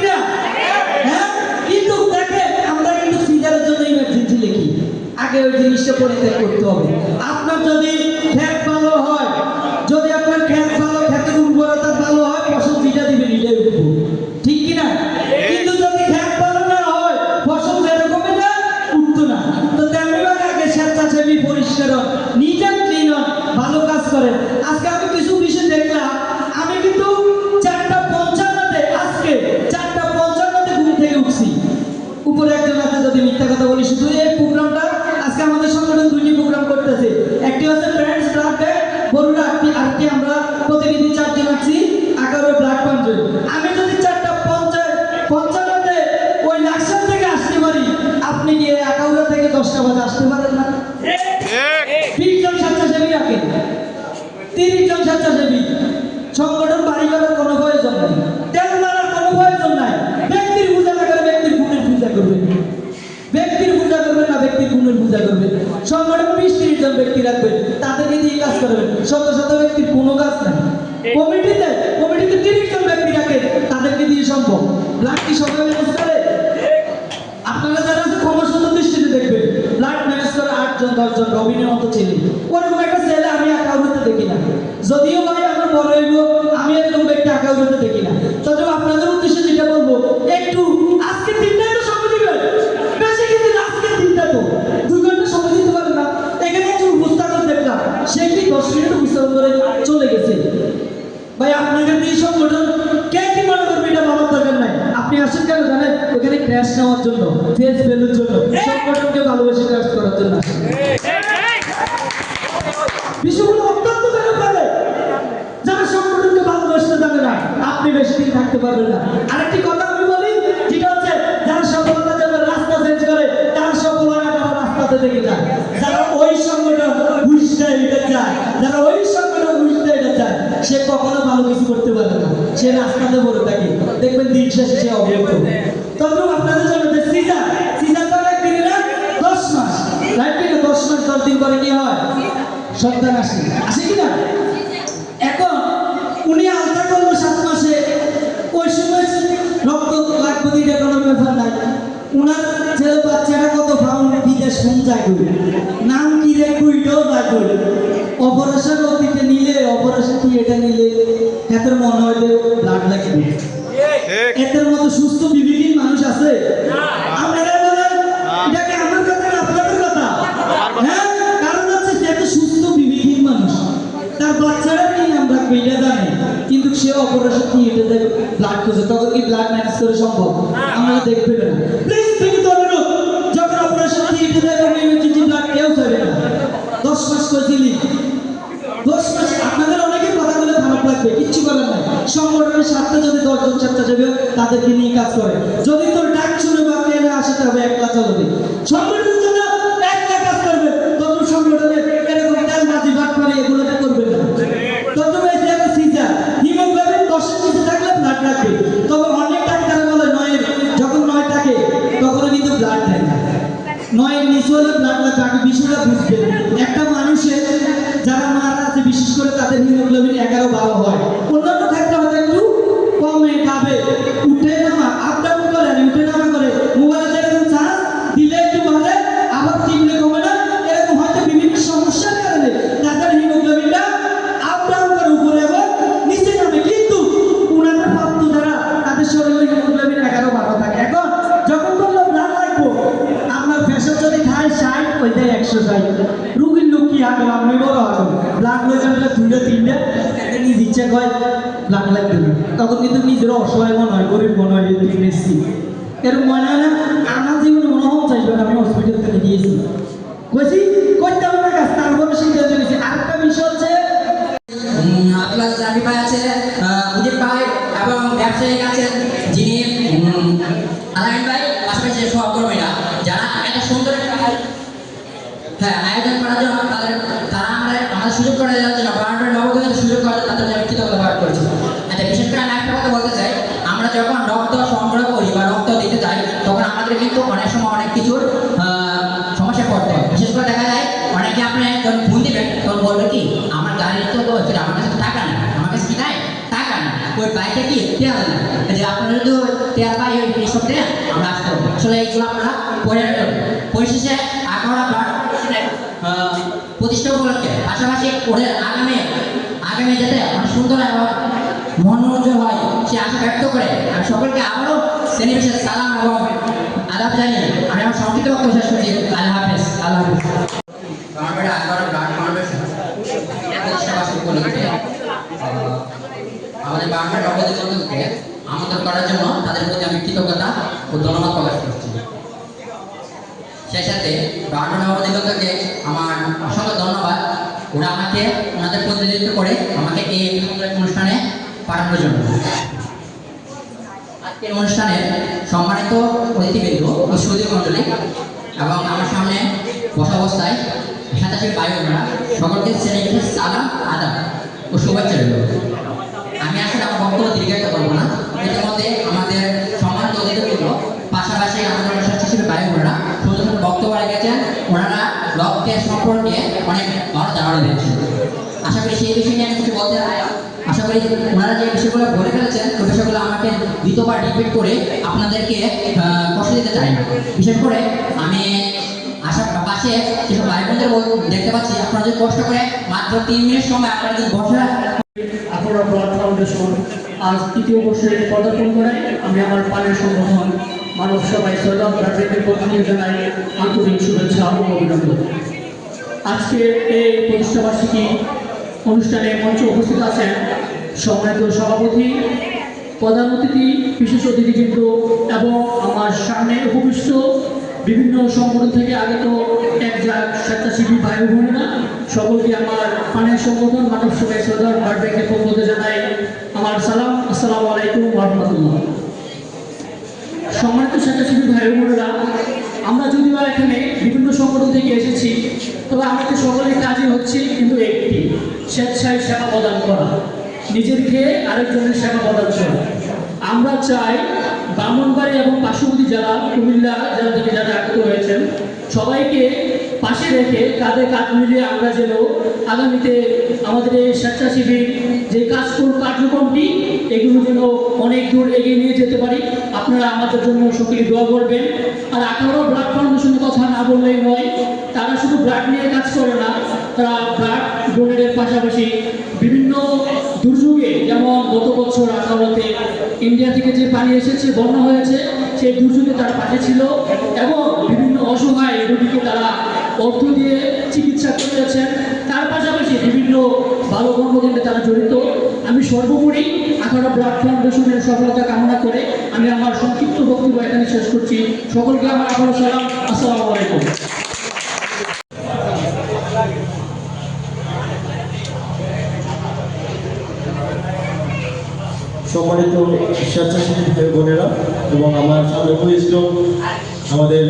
না? হ্যাঁ, কিন্তু দেখেন আমরা কিন্তু সিজারের জন্য ইমার্জেন্সি লিখি, আগে ওই জিনিসটা পরিত্যাগ করতে হবে। আপনার যদি ক্ষেত ভালো হয়, যদি আপনার ক্ষেত ভালো, ক্ষেতের উর্বরতা ভালো হয়, ফসল যেটা দিবেন এটাই উঠবো, ঠিক কিনা? কিন্তু যদি ক্ষেত ভালো না হয়, ফসল যেরকমই না উঠতো না। তো তেমনি আগে স্বেচ্ছাসেবী পরিষ্কার হন, নিট অ্যান্ড ক্লিন হন, ভালো কাজ করেন। আজকে আমি কিছু বিষয় দেখলাম, আমি কিন্তু 4:55-তে আজকে 4:55-তে ঘুম থেকে উঠছি। উপরে একজন আছে, যদি মিথ্যা কথা বলি, শুধু এই প্রোগ্রামটা আজকে আমাদের সংগঠন দুইটি প্রোগ্রাম করতেছে। একটি হচ্ছে friends blood bank Barura, RT আমরা প্রতিনিধি 4 জন আছি, 11 ব্লাড কনজুল। আমি যদি 4:55-তে ওই লাকসাম থেকে আসতে পারি, আপনি কি আকাউরা থেকে 10টা বাজে আসতে পারেন না? 20 জন স্বেচ্ছাসেবী রাখেন, 30 জন স্বেচ্ছাসেবী। সংগঠন বাড়ি করার কোনো প্রয়োজন নেই, তেল মারার কোনো প্রয়োজন নাই। ব্যক্তির পূজা না করে ব্যক্তির গুণের পূজা করবেন, ব্যক্তির পূজা করবেন না ব্যক্তির গুণের পূজা করবেন। সংগঠন 20-30 জন ব্যক্তি রাখবেন, তাদেরকে দিয়ে কাজ করবেন। শত শত ব্যক্তির কোনো কাজ নাই। কমিটিতে 30 জন ব্যক্তি রাখেন, তাদেরকে দিয়ে সম্ভব। ব্লাড কি সবাই ম্যানেজ করে? আপনারা যারা আছে ক্ষমতা দৃষ্টিতে দেখবেন, ব্লাড ম্যানেজ করে 8 জন 10 জন রবিনের মতো ছেলে। ওরকম একটা ছেলে আমি আকাউন্টে দেখি না, যদিও ভাই আমার বড় হইব, আমি এরকম ব্যক্তি আকাউন্টে দেখি না। তবে আপনাদের উদ্দেশ্যে যেটা বলবো, একটু আজকে 3টা তো সময় দিবেন, বেশি কিন্তু আজকে 3টা তো 2 ঘন্টা সময় দিতে পারেন না। এখানে একজন উপস্থাপক দেখলাম, সে কি 10 মিনিট উপস্থাপন করে চলে গেছে। ভাই আপনাদের এই সংগঠন কে কি মনে করবে এটা ভাবার দরকার নাই। আপনি আসেন কেন জানেন? ওখানে ক্র্যাশ নেওয়ার জন্য, ফেস ভ্যালুর জন্য, সংগঠনকে ভালোবেসে কাজ করার জন্য। বিষয়গুলো অত্যন্ত বেড়ে পারে, যারা সংগঠনকে ভালোবাসতে জানে না, আপনি বেশি দিন থাকতে পারবেন না। আরেকটি কথা আমি বলি, যেটা হচ্ছে যারা সফলতার জন্য রাস্তা চেঞ্জ করে, তারা সফল হয় না, তারা রাস্তাতে থেকে যায়। যারা ওই সংগঠন বুঝতে এটা চায়, যারা ওই সংগঠন বুঝতে এটা চায়, সে কখনো ভালো কিছু করতে পারে না, সে রাস্তাতে পড়ে থাকে, দেখবেন দিন শেষে সে অবহিত। তদ্রুপ আপনাদের জন্য যে সিজার তো একদিন না 10 মাস, রাইট কিনা? 10 মাস 10 দিন পরে কি হয়? সন্তান আসে, আসে কিনা? এখন উনি আলতা করলো 7 মাসে, ওই সময় রক্ত লাগবে দিতে কোনো ব্যাপার নাই। উনার ছেলে বাচ্চাটা কত ফাউন্ড বিদেশ ফোন যায় করি, নাম কি রে কইটাও যায় করি। অপারেশন অতীতে নিলে, অপারেশন থিয়েটার নিলে এদের মনে হয় যে ব্লাড লাগবে। এদের মতো সুস্থ বিবেকহীন মানুষ আছে? আপনারা বলেন, এটা কি আমার কথা না আপনাদের কথা? হ্যাঁ, কারণ হচ্ছে সে তো সুস্থ বিবেকহীন মানুষ, তার বাচ্চারা কি নাম রাখবে এটা জানে, কিন্তু সে অপারেশন থিয়েটারে ব্লাড করছে, তখন কি ব্লাড ম্যানেজ করে সম্ভব? আমরা দেখবেন না প্লিজ, তুমি তো অনুরোধ, যখন অপারেশন থিয়েটারে ইমার্জেন্সি ব্লাড কেউ চাইবে না। 10 মাস কইছিলি, 10 মাস। আপনাদের অনেকের কথা বলে খারাপ লাগবে, কিচ্ছু করার নাই। সংগঠনের স্বার্থে যদি 10 জন স্বেচ্ছাসেবী তাদেরকে নিয়ে কাজ করে, যদি তোর ডাক শুনে বা ট্রেনে আসে, তবে একলা চলবে। সংগঠনের জন্য একলা কাজ করবে, তত সংগঠনে এরকম তেলবাজি ভাগ করে এগুলোটা করবে না। তত বেশি একটা সিজার হিমোগ্লোবিন 10-এর নিচে থাকলে ব্লাড লাগবে। তবে অনেক ডাক্তার বলে 9 যখন 9 থাকে তখন কিন্তু ব্লাড দেয় না, 9-এর নিচে হলে ব্লাড লাগবে। আগে বিষয়টা বুঝবেন, একটা মানুষের যারা মারা আছে বিশেষ করে তাদের হিমোগ্লোবিন 11-12 হয়। অন্যান্য ক্ষেত্রে হয়তো একটু কমে যাবে, উঠে নামা আপ ডাউন করে, উঠে নামা করে। মোবাইলে যেরকম চার্জ দিলে একটু বাড়ে, আবার টিপলে কমে না, এরকম হয়তো বিভিন্ন সমস্যার কারণে তাদের হিমোগ্লোবিনটা আপ ডাউন করে, উপরে এবং নিচে যাবে। কিন্তু উনাদের প্রাপ্ত যারা, তাদের শরীরে হিমোগ্লোবিন 11-12 থাকে। এখন যখন বললো ব্লাড লাগবো, আপনার প্রেশার যদি খায় 60, ওইটাই 160। রুগীর লোক কি হাঁটো, আপনি বড় হাঁটো, ব্লাড লয়ে যাবে 2-3টা, নিজ ইচ্ছা কয় ব্লাড লাগবে না, তখন কিন্তু নিজের অসহায় মনে হয়, গরিব মনে হয়, যে মেসি এরকম মনে হয় না। আমার জীবনে মনে হয় চাইবে আমি হসপিটাল থেকে দিয়েছি, কইছি করতে হবে না কাজ, তারপরে সিদ্ধান্ত নিয়েছি। আরেকটা বিষয় হচ্ছে আপনার চাকরি ভাই আছে, উদিত ভাই এবং ব্যবসায়িক আছেন যিনি আলাইন ভাই, পাশাপাশি সহকর্মীরা যারা একটা সুন্দর আয়োজন করার জন্য তারা আমাদের সুযোগ করে দেওয়ার জন্য নবগত সুযোগ করে তাদের ব্যক্তিগত ব্যবহার করেছে। আচ্ছা, বিশেষ করে আমি একটা কথা বলতে চাই, আমরা যখন রক্ত সংগ্রহ করি বা রক্ত দিতে যাই, তখন আমাদের কিন্তু অনেক সময় অনেক কিছুর সমস্যা পড়তে হয়। বিশেষ করে দেখা যায় অনেকে আপনি যখন ফোন দিবেন তখন বলবে কি, আমার গাড়ির তো আমার কাছে টাকা নেই, আমার কাছে কি নাই টাকা নেই, ওই বাইকটা কি তেল না। যে আপনারা যদি টের পাই এইসব দিয়ে আমরা আসতে পারবো। আসলে এইগুলো আপনারা পড়ে রাখতে হবে। পরিশেষে আখাউড়া ব্লাড প্রতিষ্ঠা উপলক্ষে পাশাপাশি ওদের আগামী যাতে অনেক সুন্দর এবং মনোরঞ্জন হয় সে আশা ব্যক্ত করে আমি সকলকে আবারও শ্রেণীবিশেষ সালাম এবং আদাব জানিয়ে আমি আমার সংক্ষিপ্ত বক্তব্য শেষ করছি। আল্লাহ হাফেজ। আল্লাহ হাফেজ। আমাদের বাংলার নবদিগন্তকে আমন্ত্রণ করার জন্য তাদের প্রতি আমি কৃতজ্ঞতা ও ধন্যবাদ প্রকাশ করছি। সেই সাথে বাংলা নবদিগন্তকে আমার অসংখ্য ধন্যবাদ, ওরা আমাকে ওনাদের প্রতিনিধিত্ব করে আমাকে এই অনুষ্ঠানে পাঠানোর জন্য। আজকের অনুষ্ঠানে সম্মানিত অতিথিবৃন্দ ও সুধী মণ্ডলী এবং আমার সামনে বসা অবস্থায় সাতাশি বায়ুরা সকলকে শ্রেণীবিশেষ সালাম, আদাব ও শুভেচ্ছা রইল। আমি আসলে আমার বক্তব্য দীর্ঘায়িত করবো না। ইতিমধ্যে আমাদের সম্মানিত অতিথিবৃন্দ পাশাপাশি আমাদের স্বেচ্ছাসেবী বায়ুরা সুন্দর সুন্দর বক্তব্য রেখেছেন। ওনারা রক্তের সম্পর্কে অনেক ভালো ধারণা দিয়েছেন। আশা করি সেই বিষয় নিয়ে আমি কিছু বলতে আশা করি ওনারা যে বিষয়গুলো বলে ফেলেছেন ওই বিষয়গুলো আমাকে দ্বিতীয়বার রিপিট করে আপনাদেরকে কষ্ট দিতে চাই না। বিশেষ করে আমি পাশে যেসব ভাই বোনদের দেখতে পাচ্ছি, আপনারা যদি কষ্ট করে মাত্র 3 মিনিট সময় আপনারা যদি বসে আখাউড়া ব্লাড ফাউন্ডেশন আজ তৃতীয় বর্ষে পদার্পণ করায় আমি আমার পানের সংগঠন মানব সভায় সৈয়দ ব্লাডের প্রতিনিধি জানাই আন্তরিক শুভেচ্ছা ও অভিনন্দন। আজকে এই প্রতিষ্ঠাবার্ষিকী অনুষ্ঠানে মঞ্চে উপস্থিত আছেন সম্মানিত সভাপতি, প্রধান অতিথি, বিশেষ অতিথিবৃন্দ এবং আমার সামনে উপবিষ্ট বিভিন্ন সংগঠন থেকে আগত একজাক স্বেচ্ছাসেবী ভাই বোনেরা সকলকে আমার পানের সংগঠন মানব সভায় সদর ব্লাড ব্যাংকের পক্ষ থেকে জানাই আমার সালাম। আসসালামু আলাইকুম ওয়া রাহমাতুল্লাহ। সম্মানিত স্বেচ্ছাসেবী ভাই বোনেরা, আমরা যদিও এখানে বিভিন্ন সংগঠন থেকে এসেছি, তবে আমাদের সকলের কাজই হচ্ছে কিন্তু একটি, স্বেচ্ছায় সেবা প্রদান করা, নিজের খেয়ে আরেকজনের সেবা প্রদান করা। আমরা চাই ব্রাহ্মণবাড়ি এবং পার্শ্ববর্তী জেলা কুমিল্লা জেলা থেকে যারা আগত হয়েছেন সবাইকে পাশে রেখে কাঁধে কাঁধ মিলিয়ে আমরা যেন আগামীতে আমাদের এই স্বেচ্ছাসেবীর যে কার্যক্রমটি এগুলো যেন অনেক দূর এগিয়ে নিয়ে যেতে পারি। আপনারা আমাদের জন্য সকলে দোয়া করবেন। আর আখাউড়া ব্লাড ফাউন্ডেশনের কথা না বললেই নয়, তারা শুধু ব্লাড নিয়ে কাজ করে না, তারা ব্লাড ডোনেটের পাশাপাশি বিভিন্ন দুর্যোগে, যেমন গত বছর আখাউড়াতে ইন্ডিয়া থেকে যে পানি এসেছে, বন্যা হয়েছে, সেই দুর্যোগে তারা পাশে ছিল এবং বিভিন্ন অসহায় রোগীকে তারা অর্থ দিয়ে চিকিৎসা করেছেন। তার পাশাপাশি বিভিন্ন ভালো কর্মকাণ্ডে তারা জড়িত। আমি সর্বোপরি আখাউড়া ব্লাড ফাউন্ডেশনের সফলতা কামনা করে আমি আমার সংক্ষিপ্ত বক্তব্য এখানে শেষ করছি। সকলকে আমার আবারও সালাম। আসসালামু আলাইকুম। সম্মানিত স্বেচ্ছাসেবী ভাই বোনেরা এবং আমার সামনে উপস্থিত আমাদের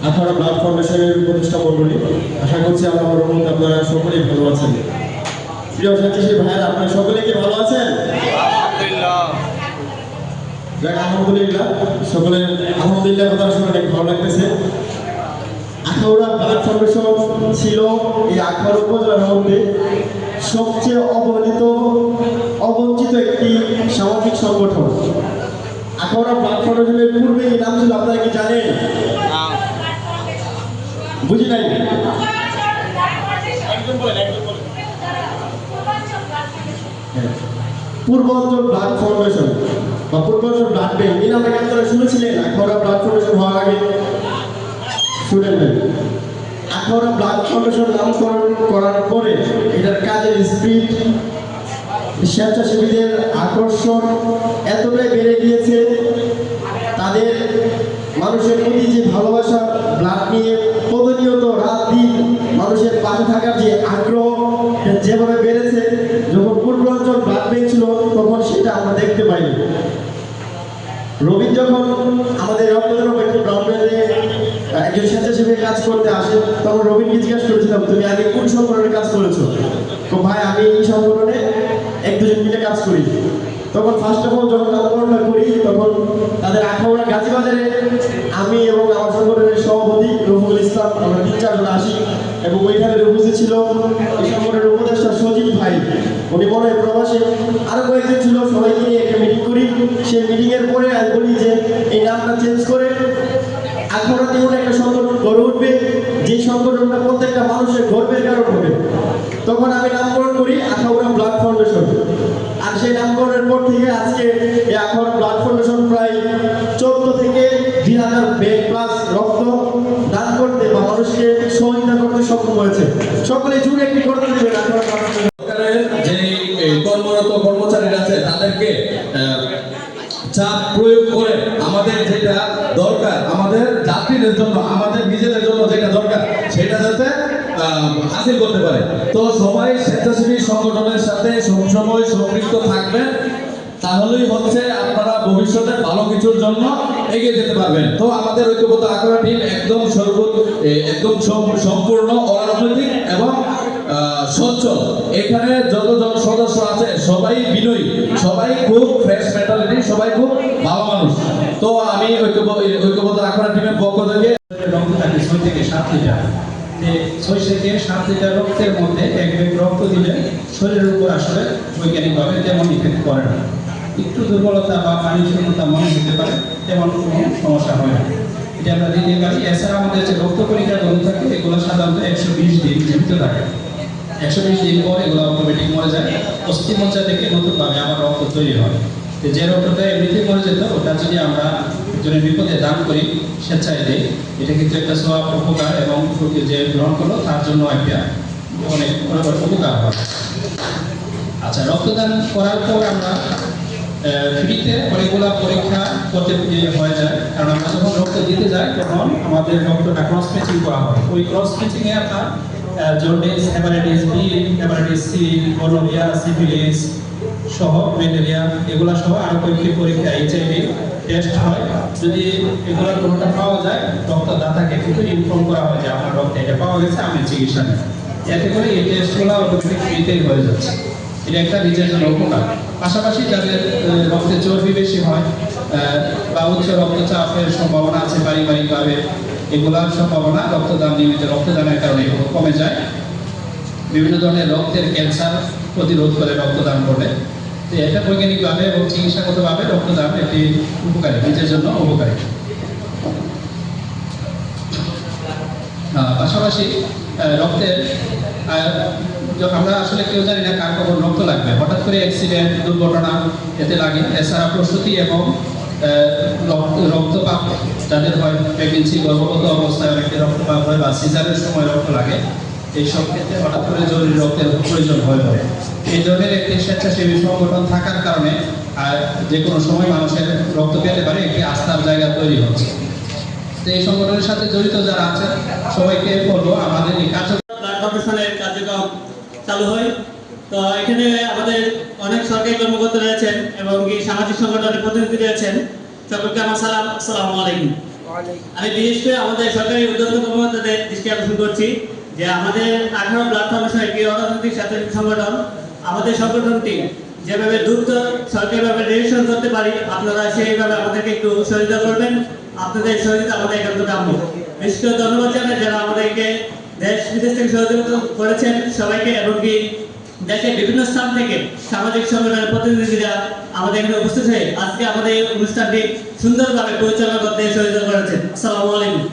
আখাউড়া ব্লাড ফাউন্ডেশনের প্রতিষ্ঠা মণ্ডলী, আশা করছি আমার রহমত আপনারা সকলেই ভালো আছেন। প্রিয় স্বেচ্ছাসেবী ভাইয়েরা, আপনারা সকলেই কি ভালো আছেন? আলহামদুলিল্লাহ। সকলের আলহামদুলিল্লাহ কথা শুনে অনেক ভালো লাগতেছে। আখাউড়া ব্লাড ফাউন্ডেশন ছিল এই আখাউড়া উপজেলার মধ্যে সবচেয়ে অবঞ্চিত একটি সামাজিক সংগঠন। আখাউড়া ব্লাড ফাউন্ডেশনের পূর্বে এই নাম ছিল, আপনারা কি জানেন? বুঝি নাই। পূর্বাঞ্চল ব্লাড ফাউন্ডেশন বা পূর্বাঞ্চল ব্লাড ব্যাংক, এই নামটা কেন তারা শুনেছিলেন? আখাউড়া ব্লাড ফাউন্ডেশন হওয়ার আগে শুনেন নাই। আখাউড়া ব্লাড ফাউন্ডেশন নামকরণ করার পরে এটার কাজের স্পিড, স্বেচ্ছাসেবীদের আকর্ষণ এতটাই বেড়ে গিয়েছে, তাদের মানুষের প্রতি যে ভালোবাসা, ব্লাড নিয়ে প্রতিনিয়ত রাত দিন মানুষের পাশে থাকার যে আগ্রহ যেভাবে বেড়েছে, যখন পূর্বাঞ্চল ব্লাড ব্যাংক ছিল তখন সেটা আমরা দেখতে পাইনি। রবীন যখন আমাদের রক্তদান একটি ব্রাহ্মণে একজন স্বেচ্ছাসেবী কাজ করতে আসে, তখন রবীনকে জিজ্ঞাসা করেছিলাম, তুমি আগে কোন সংগঠনের কাজ করেছো? তো ভাই, আমি এই সংগঠনে 1-2 জন মিলে কাজ করি। তখন ফার্স্ট অফ অল যখন নামকরণটা করি, তখন তাদের আখাউড়া গাজীবাজারে আমি এবং আমার সংগঠনের সভাপতি রফিকুল ইসলাম, আমরা 3-4 জন আসি এবং ওইখানে উপস্থিত ছিল এই সংগঠনের উপদেষ্টা সজীব ভাই। উনি মনে হয় প্রবাসী। আরো কয়েকজন ছিল, সবাইকে নিয়ে একটা মিটিং করি। সেই মিটিংয়ের পরে আমি বলি যে এই নামটা চেঞ্জ করে আখাউড়াতে এমন একটা সংগঠন গড়ে উঠবে, যে সংগঠনটা প্রত্যেকটা মানুষের গর্বের কারণ হবে। তখন আমি নামকরণ করি আখাউড়া ব্লাড ফাউন্ডেশন। আর সেই নামকরণের পর থেকে আজকে এই আখাউড়া ব্লাড ফাউন্ডেশন প্রায় 14 থেকে 2000 বেড প্লাস রক্ত দান করতে বা মানুষকে সহযোগিতা করতে সক্ষম হয়েছে। সকলে জুড়ে একটি করতে দেবেন আখাউড়া ব্লাড ফাউন্ডেশন। সরকারের যে কর্মরত কর্মচারীরা আছে তাদেরকে চাপ প্রয়োগ করে আমাদের যেটা দরকার, আমাদের যাত্রীদের জন্য, আমাদের নিজেদের জন্য যেটা দরকার সেটা যাতে হাসিল করতে পারে। তো সবাই স্বেচ্ছাসেবী সংগঠনের সাথে সবসময় সম্পৃক্ত থাকবেন, তাহলেই হচ্ছে আপনারা ভবিষ্যতে ভালো কিছুর জন্য এগিয়ে যেতে পারবেন। তো আমাদের ঐক্যবদ্ধ আখাউড়া টিম একদম সম্পূর্ণ অরাজনৈতিক এবং সচ্ছল। এখানে যতজন সদস্য আছে সবাই বিনয়ী, সবাই খুব ফ্রেশ মেন্টালিটি, সবাই খুব ভালো মানুষ। তো আমি ঐক্যবদ্ধ আখাউড়া টিমের পক্ষ থেকে রক্ত থাকে 6 থেকে 7 লিটার। 6 থেকে 7 লিটার রক্তের মধ্যে এক ব্যাগ রক্ত দিলে শরীরের উপর আসলে বৈজ্ঞানিকভাবে তেমন ইফেক্ট করে না। একটু দুর্বলতা বা পানি শূন্যতা মনে হতে পারে, তেমন কোনো সমস্যা হয় না। এটা আমরা দিতে পারি। এছাড়া আমাদের যে রক্ত পরীক্ষাগুলো থাকে এগুলো সাধারণত 120 দিন জীবিত থাকে। 120 দিন পর এগুলো অটোমেটিক মরে যায়। অস্থিমজ্জা থেকে নতুনভাবে আবার রক্ত তৈরি হয়। যে রক্তটা এমনিতে মরে যেত, ওটা যদি আমরা একজনের বিপদে দান করি, স্বেচ্ছায় দিই, এটা কিন্তু একটা সওয়াব, উপকার, এবং যে গ্রহণ করলো তার জন্য একটা অনেক উপকার হয়। আচ্ছা, রক্তদান করার পর আমরা ফ্রিতে অনেকগুলো পরীক্ষা করতে হয়ে যায়। কারণ আমরা যখন রক্ত দিতে যাই তখন আমাদের রক্তটা ক্রস ম্যাচিং করা হয়। ওই ক্রস ম্যাচিংয়ে আপনার jaundice, hepatitis B, hepatitis C, gonorrhoea, syphilis সহ, ম্যালেরিয়া এগুলো সহ আরও কয়েকটি পরীক্ষা, এইচআইভি টেস্ট হয়। যদি এগুলোর কোনোটা পাওয়া যায়, রক্তদাতাকে কিন্তু ইনফর্ম করা হয় যে আপনার রক্তে এটা পাওয়া গেছে, আপনি চিকিৎসা নেন। এতে করে এই টেস্টগুলো অটোমেটিক ফ্রিতেই হয়ে যাচ্ছে। এটা একটা নিজের জন্য উপকার। পাশাপাশি যাদের রক্তে চর্বি বেশি হয় বা উচ্চ রক্তচাপের সম্ভাবনা আছে পারিবারিকভাবে, এগুলোর সম্ভাবনা নিয়মিত রক্তদানের কারণে এগুলো কমে যায়। বিভিন্ন ধরনের রক্তের ক্যান্সার প্রতিরোধ করে রক্তদান করলে। তো এটা বৈজ্ঞানিকভাবে এবং চিকিৎসাগতভাবে রক্তদান একটি উপকারী, নিজের জন্য উপকারী। পাশাপাশি রক্তের আমরা আসলে কেউ জানি না কার কখন রক্ত লাগবে, হঠাৎ করে অ্যাক্সিডেন্ট, দুর্ঘটনা এতে লাগে। এছাড়া প্রসূতি এবং রক্তপাত যাদের হয়, প্রেগনেন্সি, গর্ভবত অবস্থায় অনেকটি রক্তপাত হয়, বা সিজারের সময় রক্ত লাগে, এইসব ক্ষেত্রে হঠাৎ করে জরুরি রক্তের প্রয়োজন হয়ে পড়ে। এই ধরনের একটি স্বেচ্ছাসেবী সংগঠন থাকার কারণে যে কোনো সময় মানুষের রক্ত পেতে পারে, একটি আস্থার জায়গা তৈরি হচ্ছে। তো এই সংগঠনের সাথে জড়িত যারা আছেন সবাইকে বলবো আমাদের এই ব্লাড ফাউন্ডেশনের কার্যক্রম চালু হয়। তো এখানে আমাদের অনেক সরকারি কর্মকর্তা রয়েছেন এবং সামাজিক সংগঠনের প্রতিনিধি রয়েছেন। সকলকে আমার সালাম, আসসালামু আলাইকুম। আমি বিশেষ করে আমাদের সরকারি উদ্যোক্তা কর্মকর্তাদের দৃষ্টি আকর্ষণ করছি যে আমাদের আখাউড়া ব্লাড ফাউন্ডেশন একটি অরাজনৈতিক স্বেচ্ছাসেবী সংগঠন। আমাদের সংগঠনটি যেভাবে দ্রুত সরকারিভাবে রেজিস্ট্রেশন করতে পারি, আপনারা সেইভাবে আমাদেরকে একটু সহযোগিতা করবেন। আপনাদের সহযোগিতা আমাদের একান্ত কাম্য। বিশেষ করে ধন্যবাদ জানাই যারা আমাদেরকে দেশ বিদেশ থেকে সহযোগিতা করেছেন সবাইকে, এবং কি দেশের বিভিন্ন স্থান থেকে সামাজিক সংগঠনের প্রতিনিধিরা আমাদের এখানে উপস্থিত হয়ে আজকে আমাদের এই অনুষ্ঠানটি সুন্দরভাবে পরিচালনা করতে সহযোগিতা করেছেন। আসসালামু আলাইকুম।